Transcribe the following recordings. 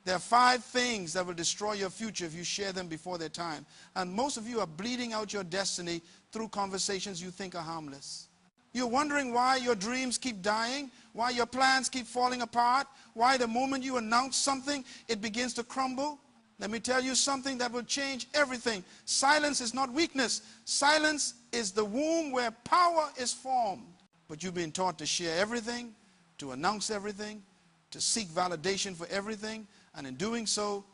There are 5 things that will destroy your future if you share them before their time. And most of you are bleeding out your destiny through conversations you think are harmless. You're wondering why your dreams keep dying, why your plans keep falling apart, why the moment you announce something, it begins to crumble. Let me tell you something that will change everything. Silence is not weakness. Silence is the womb where power is formed. But you've been taught to share everything, to announce everything, to seek validation for everything. And in doing so,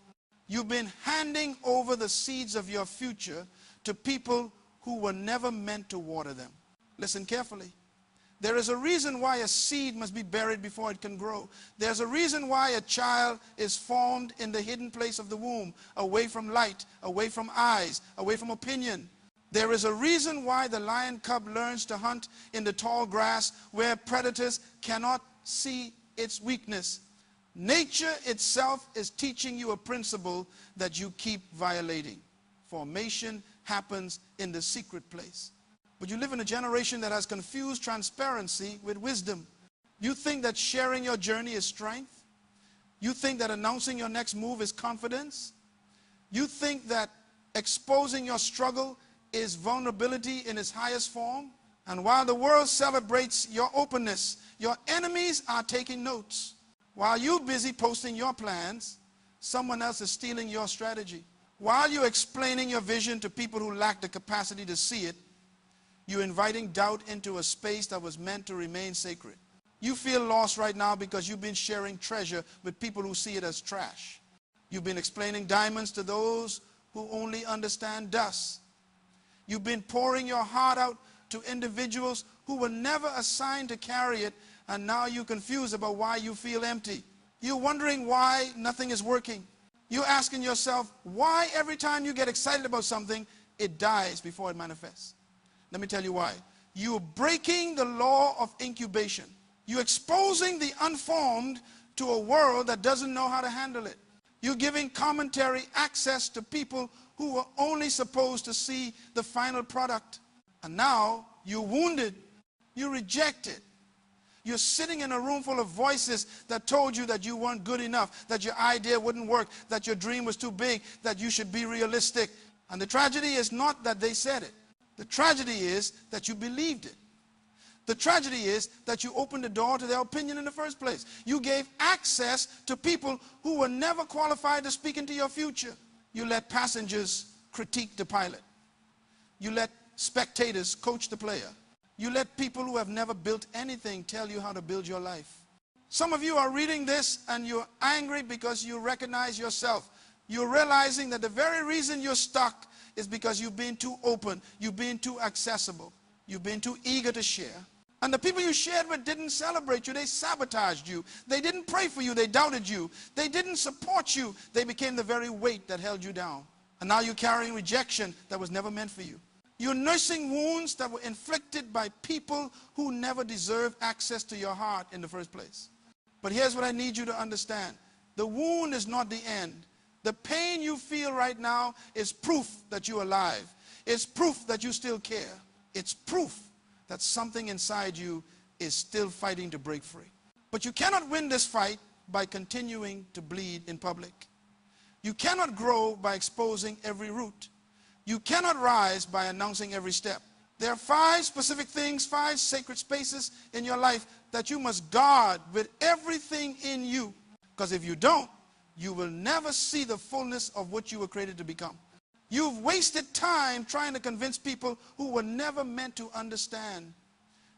you've been handing over the seeds of your future to people who were never meant to water them. Listen carefully. There is a reason why a seed must be buried before it can grow. There's a reason why a child is formed in the hidden place of the womb, away from light, away from eyes, away from opinion. There is a reason why the lion cub learns to hunt in the tall grass where predators cannot see its weakness. Nature itself is teaching you a principle that you keep violating. Formation happens in the secret place. But you live in a generation that has confused transparency with wisdom. You think that sharing your journey is strength. You think that announcing your next move is confidence. You think that exposing your struggle is vulnerability in its highest form. And while the world celebrates your openness, your enemies are taking notes. While you're busy posting your plans, someone else is stealing your strategy. While you're explaining your vision to people who lack the capacity to see it, you're inviting doubt into a space that was meant to remain sacred. You feel lost right now because you've been sharing treasure with people who see it as trash. You've been explaining diamonds to those who only understand dust. You've been pouring your heart out to individuals who were never assigned to carry it, and now you're confused about why you feel empty. You're wondering why nothing is working. You're asking yourself why every time you get excited about something, it dies before it manifests. Let me tell you why. You're breaking the law of incubation. You're exposing the unformed to a world that doesn't know how to handle it. You're giving commentary access to people who were only supposed to see the final product. And now you're wounded. You're rejected. You're sitting in a room full of voices that told you that you weren't good enough, that your idea wouldn't work, that your dream was too big, that you should be realistic. And the tragedy is not that they said it. The tragedy is that you believed it. The tragedy is that you opened the door to their opinion in the first place. You gave access to people who were never qualified to speak into your future. You let passengers critique the pilot. You let spectators coach the player. You let people who have never built anything tell you how to build your life. Some of you are reading this and you're angry because you recognize yourself. You're realizing that the very reason you're stuck is because you've been too open, you've been too accessible, you've been too eager to share. And the people you shared with didn't celebrate you, they sabotaged you. They didn't pray for you, they doubted you. They didn't support you, they became the very weight that held you down. And now you're carrying rejection that was never meant for you. You're nursing wounds that were inflicted by people who never deserved access to your heart in the first place. But here's what I need you to understand. The wound is not the end. The pain you feel right now is proof that you're alive. It's proof that you still care. It's proof that something inside you is still fighting to break free. But you cannot win this fight by continuing to bleed in public. You cannot grow by exposing every root. You cannot rise by announcing every step. There are 5 specific things, 5 sacred spaces in your life that you must guard with everything in you. Because if you don't, you will never see the fullness of what you were created to become. You've wasted time trying to convince people who were never meant to understand.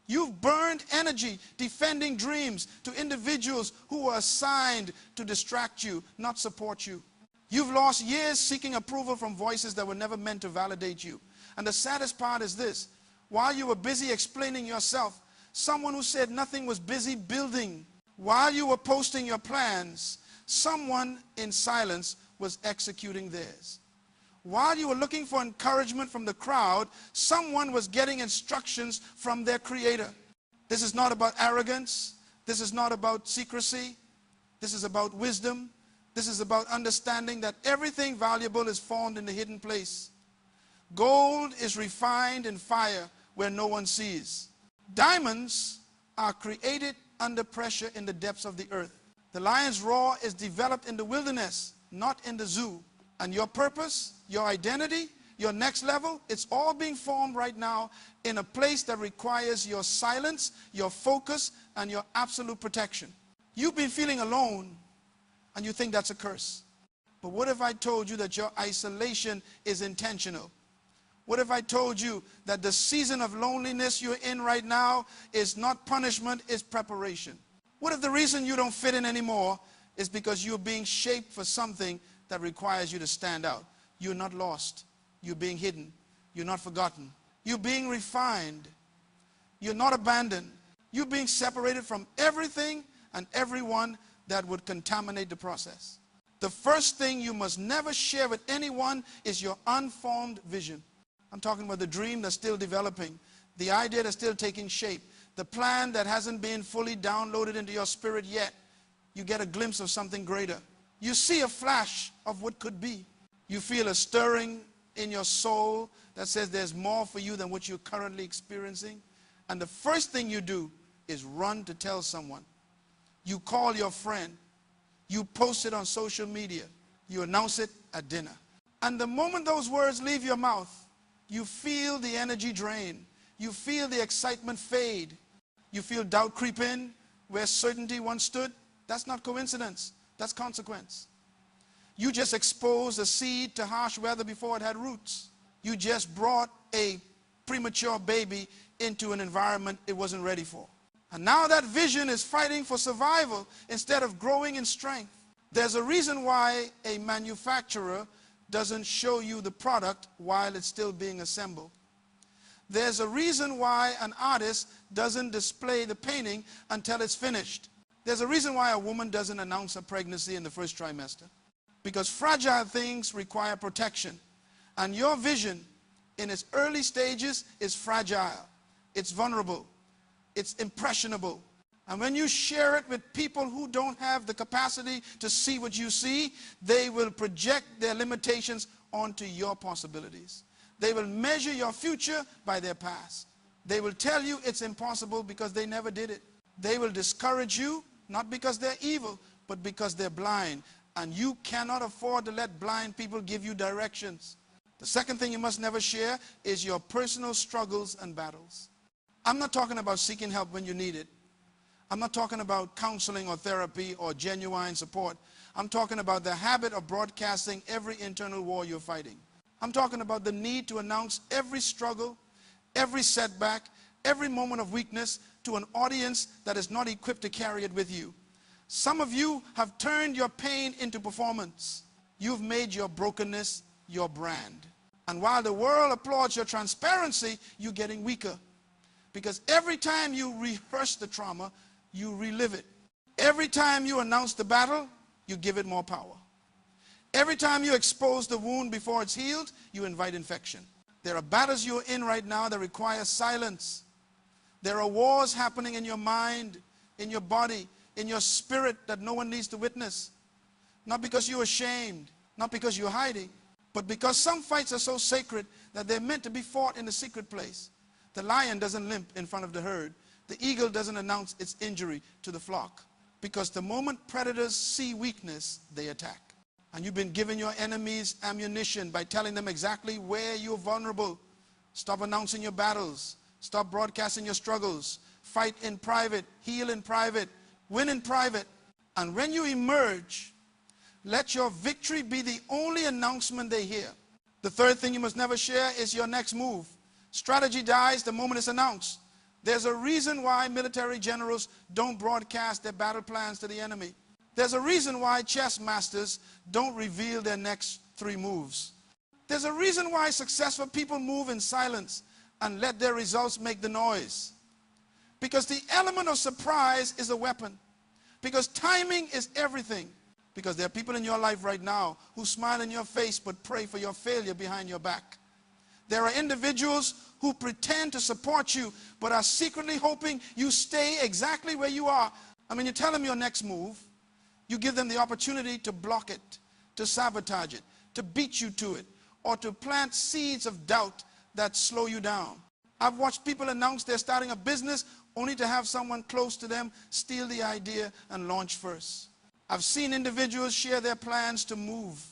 You've burned energy defending dreams to individuals who were assigned to distract you, not support you. You've lost years seeking approval from voices that were never meant to validate you. And the saddest part is this. While you were busy explaining yourself, someone who said nothing was busy building. While you were posting your plans, someone in silence was executing theirs. While you were looking for encouragement from the crowd, someone was getting instructions from their creator. This is not about arrogance. This is not about secrecy. This is about wisdom. This is about understanding that everything valuable is formed in the hidden place. Gold is refined in fire where no one sees. Diamonds are created under pressure in the depths of the earth. The lion's roar is developed in the wilderness, not in the zoo. And your purpose, your identity, your next level, it's all being formed right now in a place that requires your silence, your focus, and your absolute protection. You've been feeling alone, and you think that's a curse. But what if I told you that your isolation is intentional? What if I told you that the season of loneliness you're in right now is not punishment, it's preparation? What if the reason you don't fit in anymore is because you're being shaped for something that requires you to stand out? You're not lost. You're being hidden. You're not forgotten. You're being refined. You're not abandoned. You're being separated from everything and everyone that would contaminate the process. The first thing you must never share with anyone is your unformed vision. I'm talking about the dream that's still developing, the idea that's still taking shape, the plan that hasn't been fully downloaded into your spirit yet. You get a glimpse of something greater. You see a flash of what could be. You feel a stirring in your soul that says there's more for you than what you're currently experiencing. And the first thing you do is run to tell someone. You call your friend. You post it on social media. You announce it at dinner. And the moment those words leave your mouth, you feel the energy drain. You feel the excitement fade. You feel doubt creep in where certainty once stood. That's not coincidence. That's consequence. You just exposed a seed to harsh weather before it had roots. You just brought a premature baby into an environment it wasn't ready for. And now that vision is fighting for survival instead of growing in strength. There's a reason why a manufacturer doesn't show you the product while it's still being assembled. There's a reason why an artist doesn't display the painting until it's finished. There's a reason why a woman doesn't announce her pregnancy in the first trimester. Because fragile things require protection. And your vision in its early stages is fragile. It's vulnerable. It's impressionable. And when you share it with people who don't have the capacity to see what you see, they will project their limitations onto your possibilities. They will measure your future by their past. They will tell you it's impossible because they never did it. They will discourage you, not because they're evil, but because they're blind. And you cannot afford to let blind people give you directions. The second thing you must never share is your personal struggles and battles. I'm not talking about seeking help when you need it. I'm not talking about counseling or therapy or genuine support. I'm talking about the habit of broadcasting every internal war you're fighting. I'm talking about the need to announce every struggle, every setback, every moment of weakness to an audience that is not equipped to carry it with you. Some of you have turned your pain into performance. You've made your brokenness your brand. And while the world applauds your transparency, you're getting weaker. Because every time you rehearse the trauma, you relive it. Every time you announce the battle, you give it more power. Every time you expose the wound before it's healed, you invite infection. There are battles you're in right now that require silence. There are wars happening in your mind, in your body, in your spirit that no one needs to witness. Not because you're ashamed, not because you're hiding, but because some fights are so sacred that they're meant to be fought in the secret place. The lion doesn't limp in front of the herd. The eagle doesn't announce its injury to the flock. Because the moment predators see weakness, they attack. And you've been giving your enemies ammunition by telling them exactly where you're vulnerable. Stop announcing your battles. Stop broadcasting your struggles. Fight in private. Heal in private. Win in private. And when you emerge, let your victory be the only announcement they hear. The third thing you must never share is your next move. Strategy dies the moment it's announced. There's a reason why military generals don't broadcast their battle plans to the enemy. There's a reason why chess masters don't reveal their next 3 moves. There's a reason why successful people move in silence and let their results make the noise. Because the element of surprise is a weapon. Because timing is everything. Because there are people in your life right now who smile in your face but pray for your failure behind your back. There are individuals who pretend to support you but are secretly hoping you stay exactly where you are. And when you tell them your next move, you give them the opportunity to block it, to sabotage it, to beat you to it, or to plant seeds of doubt that slow you down. I've watched people announce they're starting a business only to have someone close to them steal the idea and launch first. I've seen individuals share their plans to move,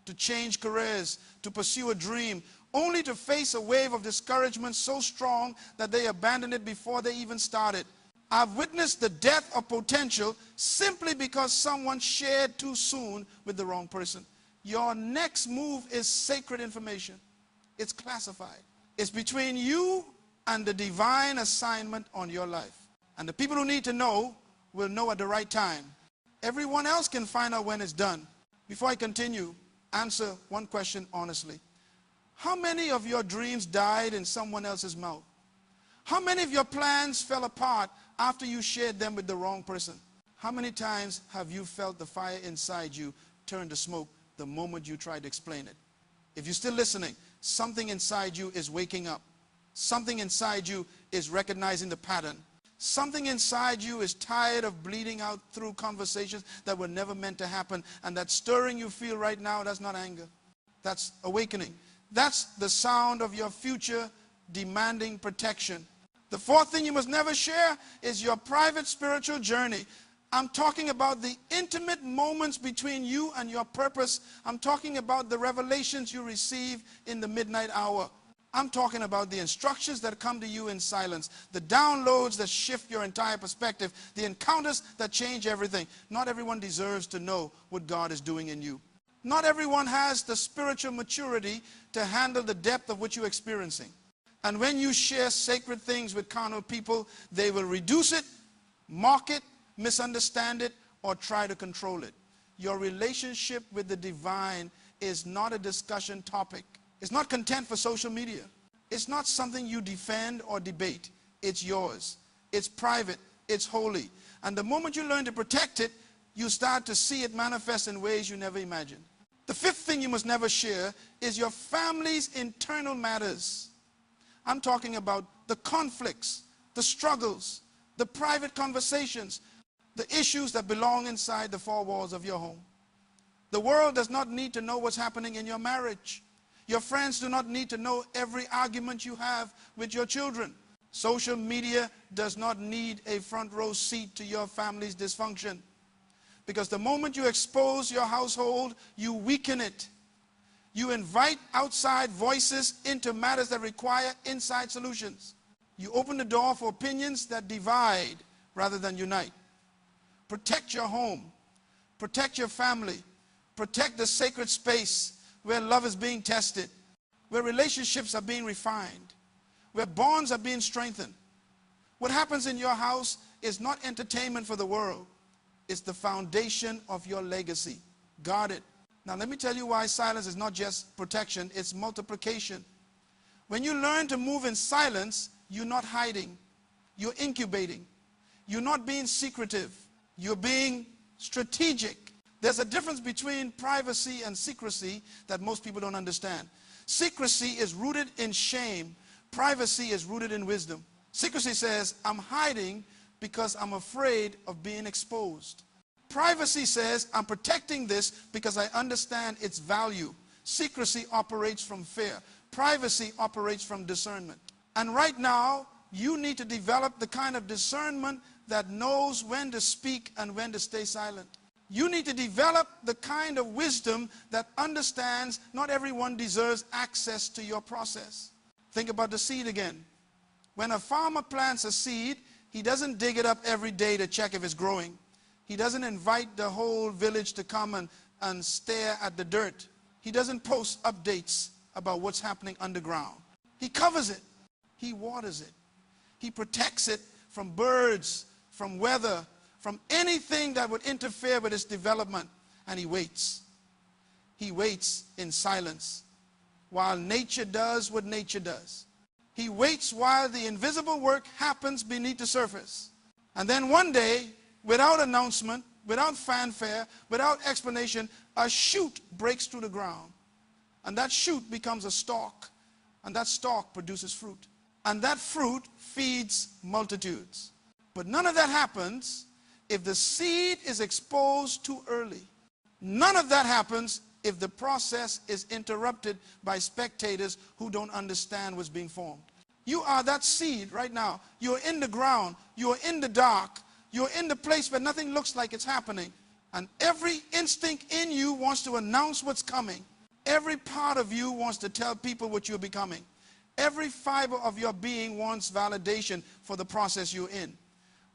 to change careers, to pursue a dream, only to face a wave of discouragement so strong that they abandoned it before they even started. I've witnessed the death of potential simply because someone shared too soon with the wrong person. Your next move is sacred information. It's classified. It's between you and the divine assignment on your life. And the people who need to know will know at the right time. Everyone else can find out when it's done. Before I continue, answer one question honestly. How many of your dreams died in someone else's mouth? How many of your plans fell apart after you shared them with the wrong person? How many times have you felt the fire inside you turn to smoke the moment you tried to explain it? If you're still listening, something inside you is waking up. Something inside you is recognizing the pattern. Something inside you is tired of bleeding out through conversations that were never meant to happen. And that stirring you feel right now, that's not anger. That's awakening. That's the sound of your future demanding protection. The fourth thing you must never share is your private spiritual journey. I'm talking about the intimate moments between you and your purpose. I'm talking about the revelations you receive in the midnight hour. I'm talking about the instructions that come to you in silence, the downloads that shift your entire perspective, the encounters that change everything. Not everyone deserves to know what God is doing in you. Not everyone has the spiritual maturity to handle the depth of what you're experiencing. And when you share sacred things with carnal people, they will reduce it, mock it, misunderstand it, or try to control it. Your relationship with the divine is not a discussion topic. It's not content for social media. It's not something you defend or debate. It's yours. It's private. It's holy. And the moment you learn to protect it, you start to see it manifest in ways you never imagined. The fifth thing you must never share is your family's internal matters. I'm talking about the conflicts, the struggles, the private conversations, the issues that belong inside the four walls of your home. The world does not need to know what's happening in your marriage. Your friends do not need to know every argument you have with your children. Social media does not need a front row seat to your family's dysfunction. Because the moment you expose your household, you weaken it. You invite outside voices into matters that require inside solutions. You open the door for opinions that divide rather than unite. Protect your home. Protect your family. Protect the sacred space where love is being tested, where relationships are being refined, where bonds are being strengthened. What happens in your house is not entertainment for the world. It's the foundation of your legacy. Guard it. Now let me tell you why silence is not just protection, it's multiplication. When you learn to move in silence, you're not hiding. You're incubating. You're not being secretive. You're being strategic. There's a difference between privacy and secrecy that most people don't understand. Secrecy is rooted in shame. Privacy is rooted in wisdom. Secrecy says, I'm hiding because I'm afraid of being exposed. Privacy says, I'm protecting this because I understand its value. Secrecy operates from fear. Privacy operates from discernment. And right now, you need to develop the kind of discernment that knows when to speak and when to stay silent. You need to develop the kind of wisdom that understands not everyone deserves access to your process. Think about the seed again. When a farmer plants a seed, he doesn't dig it up every day to check if it's growing. He doesn't invite the whole village to come and stare at the dirt. He doesn't post updates about what's happening underground. He covers it. He waters it. He protects it from birds, from weather, from anything that would interfere with its development. And he waits. He waits in silence while nature does what nature does. He waits while the invisible work happens beneath the surface. And then one day, without announcement, without fanfare, without explanation, a shoot breaks through the ground. And that shoot becomes a stalk. And that stalk produces fruit. And that fruit feeds multitudes. But none of that happens if the seed is exposed too early. None of that happens if the process is interrupted by spectators who don't understand what's being formed. You are that seed right now. You're in the ground. You're in the dark. You're in the place where nothing looks like it's happening. And every instinct in you wants to announce what's coming. Every part of you wants to tell people what you're becoming. Every fiber of your being wants validation for the process you're in.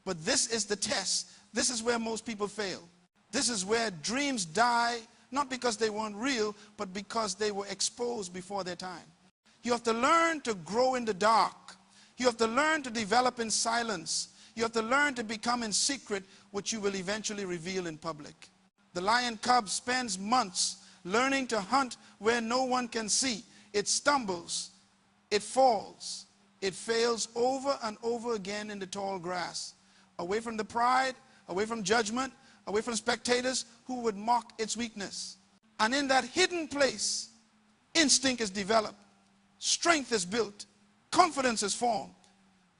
But this is the test. This is where most people fail. This is where dreams die, not because they weren't real, but because they were exposed before their time. You have to learn to grow in the dark. You have to learn to develop in silence. You have to learn to become in secret what you will eventually reveal in public. The lion cub spends months learning to hunt where no one can see. It stumbles, it falls, it fails over and over again in the tall grass, away from the pride, away from judgment, away from spectators who would mock its weakness. And in that hidden place, instinct is developed, strength is built, confidence is formed.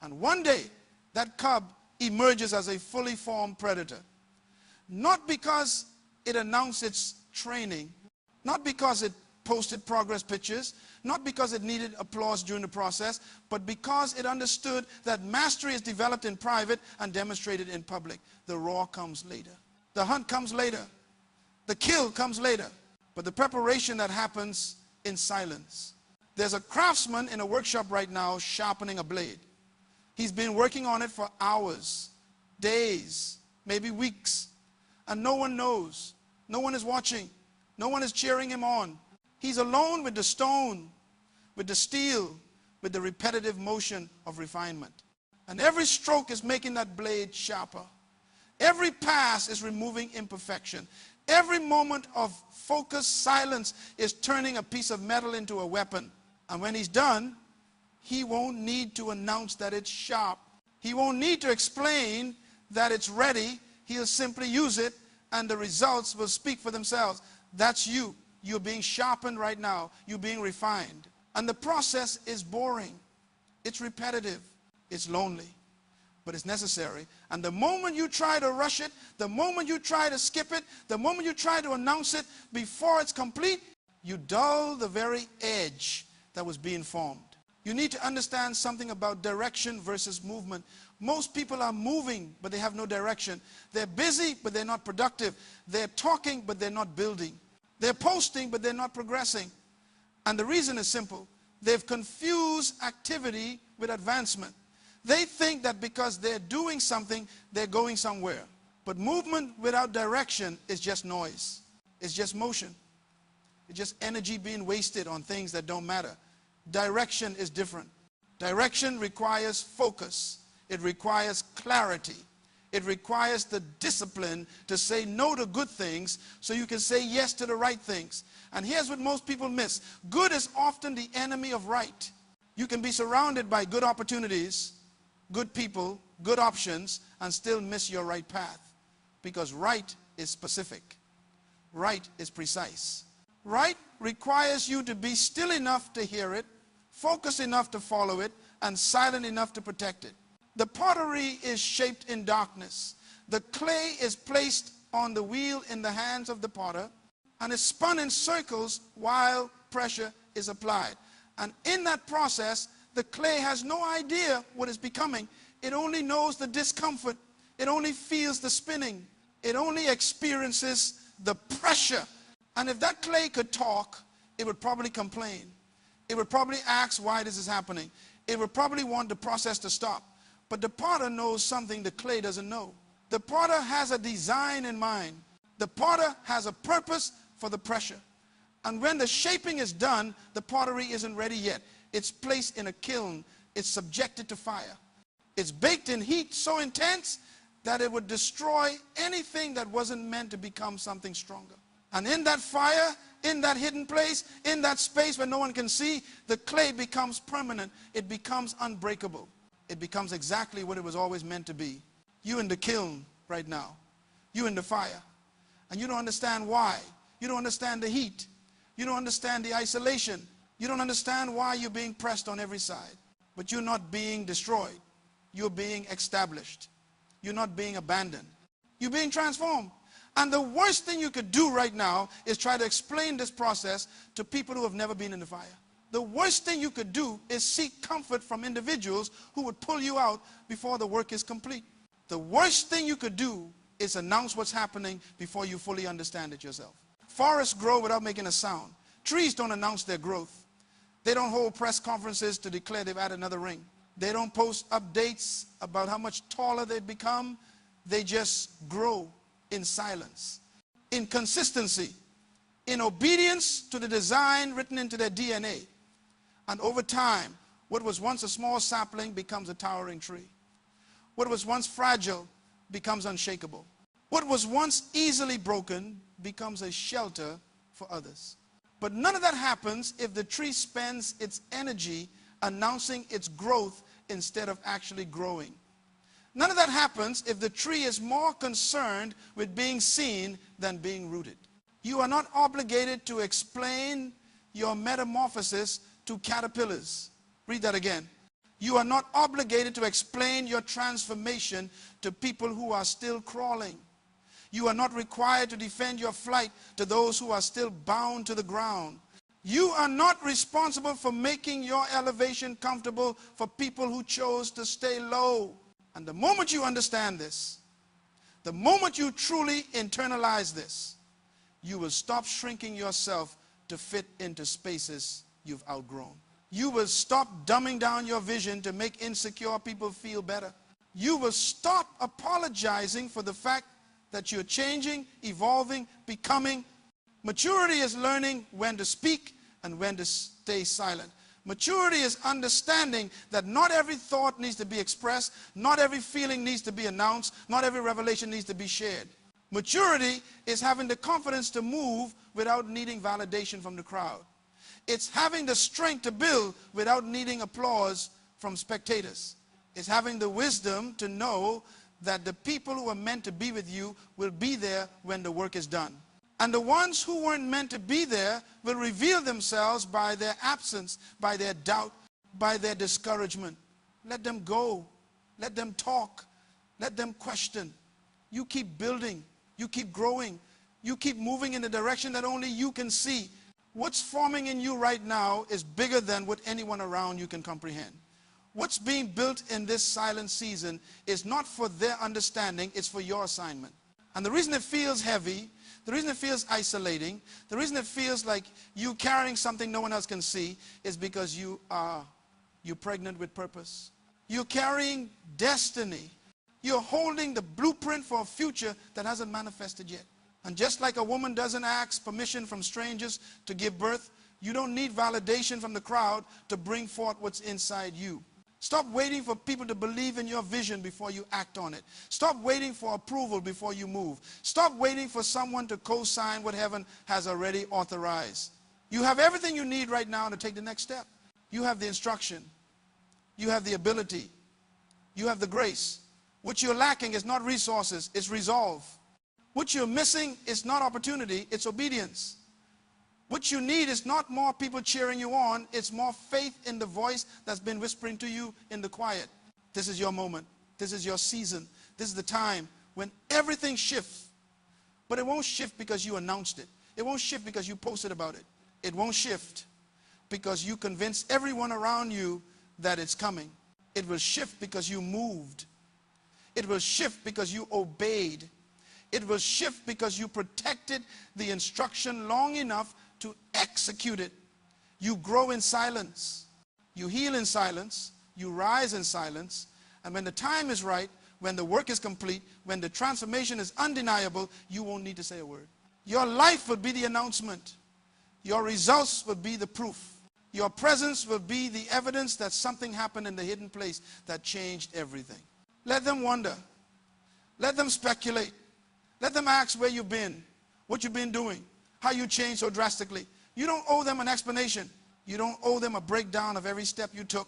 And one day, that cub emerges as a fully formed predator. Not because it announced its training, not because it posted progress pictures, not because it needed applause during the process, but because it understood that mastery is developed in private and demonstrated in public. The roar comes later. The hunt comes later. The kill comes later. But the preparation that happens in silence. There's a craftsman in a workshop right now sharpening a blade. He's been working on it for hours, days, maybe weeks, and no one knows. No one is watching. No one is cheering him on. He's alone with the stone, with the steel, with the repetitive motion of refinement. And every stroke is making that blade sharper. Every pass is removing imperfection. Every moment of focused silence is turning a piece of metal into a weapon. And when he's done, he won't need to announce that it's sharp. He won't need to explain that it's ready. He'll simply use it, and the results will speak for themselves. That's you. You're being sharpened right now. You're being refined. And the process is boring. It's repetitive. It's lonely. But it's necessary. And the moment you try to rush it, the moment you try to skip it, the moment you try to announce it before it's complete, you dull the very edge that was being formed. You need to understand something about direction versus movement. Most people are moving, but they have no direction. They're busy, but they're not productive. They're talking, but they're not building. They're posting, but they're not progressing. And the reason is simple. They've confused activity with advancement. They think that because they're doing something, they're going somewhere. But movement without direction is just noise. It's just motion. It's just energy being wasted on things that don't matter. Direction is different. Direction requires focus. It requires clarity. It requires the discipline to say no to good things so you can say yes to the right things. And here's what most people miss. Good is often the enemy of right. You can be surrounded by good opportunities, good people, good options, and still miss your right path. Because right is specific. Right is precise. Right requires you to be still enough to hear it, focused enough to follow it, and silent enough to protect it. The pottery is shaped in darkness. The clay is placed on the wheel in the hands of the potter, and is spun in circles while pressure is applied. And in that process, the clay has no idea what it's becoming. It only knows the discomfort. It only feels the spinning. It only experiences the pressure. And if that clay could talk, it would probably complain. It would probably ask why this is happening. It would probably want the process to stop. But the potter knows something the clay doesn't know. The potter has a design in mind. The potter has a purpose for the pressure. And when the shaping is done, the pottery isn't ready yet. It's placed in a kiln. It's subjected to fire. It's baked in heat so intense that it would destroy anything that wasn't meant to become something stronger. And in that fire, in that hidden place, in that space where no one can see, the clay becomes permanent. It becomes unbreakable. It becomes exactly what it was always meant to be. You in the kiln right now. You in the fire. And you don't understand why. You don't understand the heat. You don't understand the isolation. You don't understand why you're being pressed on every side. But you're not being destroyed. You're being established. You're not being abandoned. You're being transformed. And the worst thing you could do right now is try to explain this process to people who have never been in the fire. The worst thing you could do is seek comfort from individuals who would pull you out before the work is complete. The worst thing you could do It's announce what's happening before you fully understand it yourself. Forests grow without making a sound. Trees don't announce their growth. They don't hold press conferences to declare they've added another ring. They don't post updates about how much taller they've become. They just grow in silence, in consistency, in obedience to the design written into their DNA. And over time, what was once a small sapling becomes a towering tree. What was once fragile becomes unshakable. What was once easily broken becomes a shelter for others. But none of that happens if the tree spends its energy announcing its growth instead of actually growing. None of that happens if the tree is more concerned with being seen than being rooted. You are not obligated to explain your metamorphosis to caterpillars. Read that again. You are not obligated to explain your transformation to people who are still crawling. You are not required to defend your flight to those who are still bound to the ground. You are not responsible for making your elevation comfortable for people who chose to stay low. And the moment you understand this, the moment you truly internalize this, you will stop shrinking yourself to fit into spaces you've outgrown. You will stop dumbing down your vision to make insecure people feel better. You will stop apologizing for the fact that you're changing, evolving, becoming. Maturity is learning when to speak and when to stay silent. Maturity is understanding that not every thought needs to be expressed, not every feeling needs to be announced, not every revelation needs to be shared. Maturity is having the confidence to move without needing validation from the crowd. It's having the strength to build without needing applause from spectators. It's having the wisdom to know that the people who are meant to be with you will be there when the work is done. And the ones who weren't meant to be there will reveal themselves by their absence, by their doubt, by their discouragement. Let them go. Let them talk. Let them question. You keep building. You keep growing. You keep moving in the direction that only you can see. What's forming in you right now is bigger than what anyone around you can comprehend. What's being built in this silent season is not for their understanding, it's for your assignment. And the reason it feels heavy, the reason it feels isolating, the reason it feels like you carrying something no one else can see is because you're pregnant with purpose. You're carrying destiny. You're holding the blueprint for a future that hasn't manifested yet. And just like a woman doesn't ask permission from strangers to give birth, you don't need validation from the crowd to bring forth what's inside you. Stop waiting for people to believe in your vision before you act on it. Stop waiting for approval before you move. Stop waiting for someone to co-sign what heaven has already authorized. You have everything you need right now to take the next step. You have the instruction. You have the ability. You have the grace. What you're lacking is not resources, it's resolve. What you're missing is not opportunity, it's obedience. What you need is not more people cheering you on, it's more faith in the voice that's been whispering to you in the quiet. This is your moment. This is your season. This is the time when everything shifts. But it won't shift because you announced it. It won't shift because you posted about it. It won't shift because you convinced everyone around you that it's coming. It will shift because you moved. It will shift because you obeyed. It will shift because you protected the instruction long enough to execute it. You grow in silence. You heal in silence. You rise in silence. And when the time is right, when the work is complete, when the transformation is undeniable, you won't need to say a word. Your life will be the announcement. Your results will be the proof. Your presence will be the evidence that something happened in the hidden place that changed everything. Let them wonder. Let them speculate. Let them ask where you've been, what you've been doing, how you changed so drastically. You don't owe them an explanation. You don't owe them a breakdown of every step you took.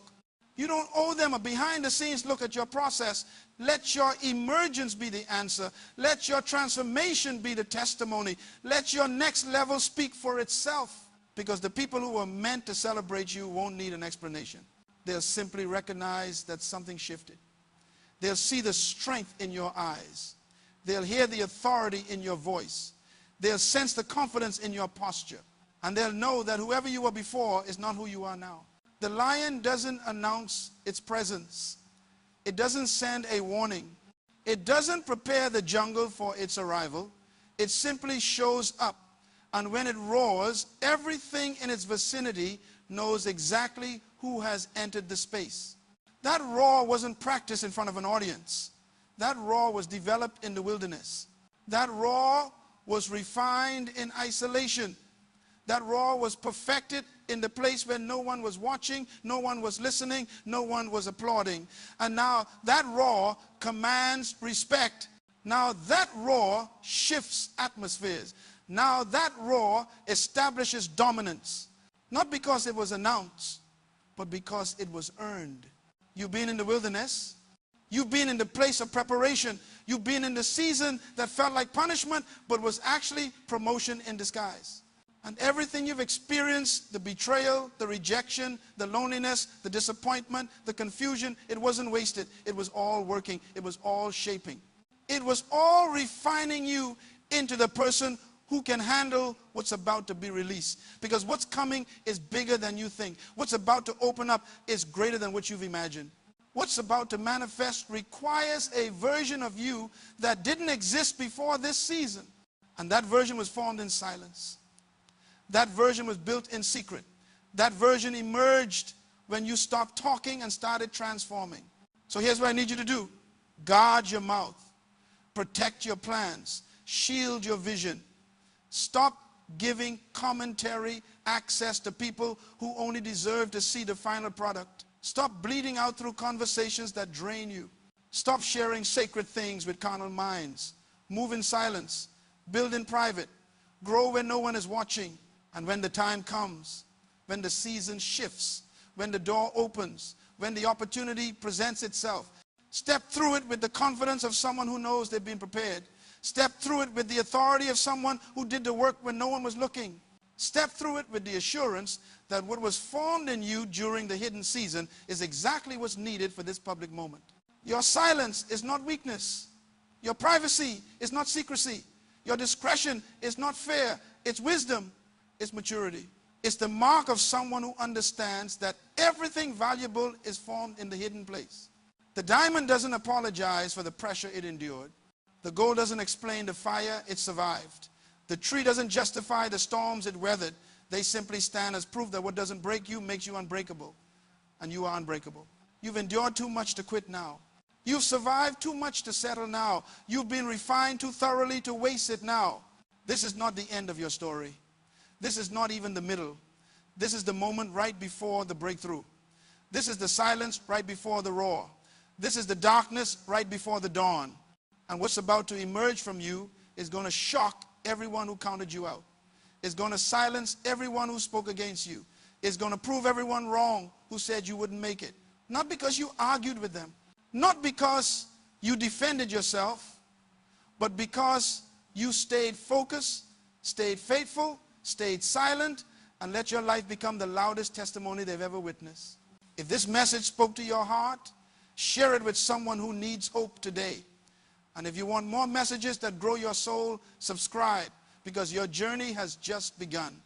You don't owe them a behind-the-scenes look at your process. Let your emergence be the answer. Let your transformation be the testimony. Let your next level speak for itself. Because the people who are meant to celebrate you won't need an explanation. They'll simply recognize that something shifted. They'll see the strength in your eyes. They'll hear the authority in your voice. They'll sense the confidence in your posture. And they'll know that whoever you were before is not who you are now. The lion doesn't announce its presence. It doesn't send a warning. It doesn't prepare the jungle for its arrival. It simply shows up. And when it roars, everything in its vicinity knows exactly who has entered the space. That roar wasn't practiced in front of an audience. That roar was developed in the wilderness. That roar was refined in isolation. That roar was perfected in the place where no one was watching, no one was listening, no one was applauding. And now that roar commands respect. Now that roar shifts atmospheres. Now that roar establishes dominance. Not because it was announced, but because it was earned. You've been in the wilderness. You've been in the place of preparation. You've been in the season that felt like punishment, but was actually promotion in disguise. And everything you've experienced, the betrayal, the rejection, the loneliness, the disappointment, the confusion, it wasn't wasted. It was all working. It was all shaping. It was all refining you into the person who can handle what's about to be released. Because what's coming is bigger than you think. What's about to open up is greater than what you've imagined. What's about to manifest requires a version of you that didn't exist before this season. And that version was formed in silence. That version was built in secret. That version emerged when you stopped talking and started transforming. So here's what I need you to do. Guard your mouth. Protect your plans. Shield your vision. Stop giving commentary access to people who only deserve to see the final product. Stop bleeding out through conversations that drain you. Stop sharing sacred things with carnal minds. Move in silence. Build in private. Grow when no one is watching. And when the time comes, when the season shifts, when the door opens, when the opportunity presents itself, step through it with the confidence of someone who knows they've been prepared. Step through it with the authority of someone who did the work when no one was looking. Step through it with the assurance that what was formed in you during the hidden season is exactly what's needed for this public moment. Your silence is not weakness. Your privacy is not secrecy. Your discretion is not fear. It's wisdom. It's maturity. It's the mark of someone who understands that everything valuable is formed in the hidden place. The diamond doesn't apologize for the pressure it endured. The gold doesn't explain the fire it survived. The tree doesn't justify the storms it weathered. They simply stand as proof that what doesn't break you makes you unbreakable. And you are unbreakable. You've endured too much to quit now. You've survived too much to settle now. You've been refined too thoroughly to waste it now. This is not the end of your story. This is not even the middle. This is the moment right before the breakthrough. This is the silence right before the roar. This is the darkness right before the dawn. And what's about to emerge from you is going to shock everyone who counted you out. It's going to silence everyone who spoke against you. It's going to prove everyone wrong who said you wouldn't make it. Not because you argued with them. Not because you defended yourself. But because you stayed focused, stayed faithful, stayed silent, and let your life become the loudest testimony they've ever witnessed. If this message spoke to your heart, share it with someone who needs hope today. And if you want more messages that grow your soul, subscribe, because your journey has just begun.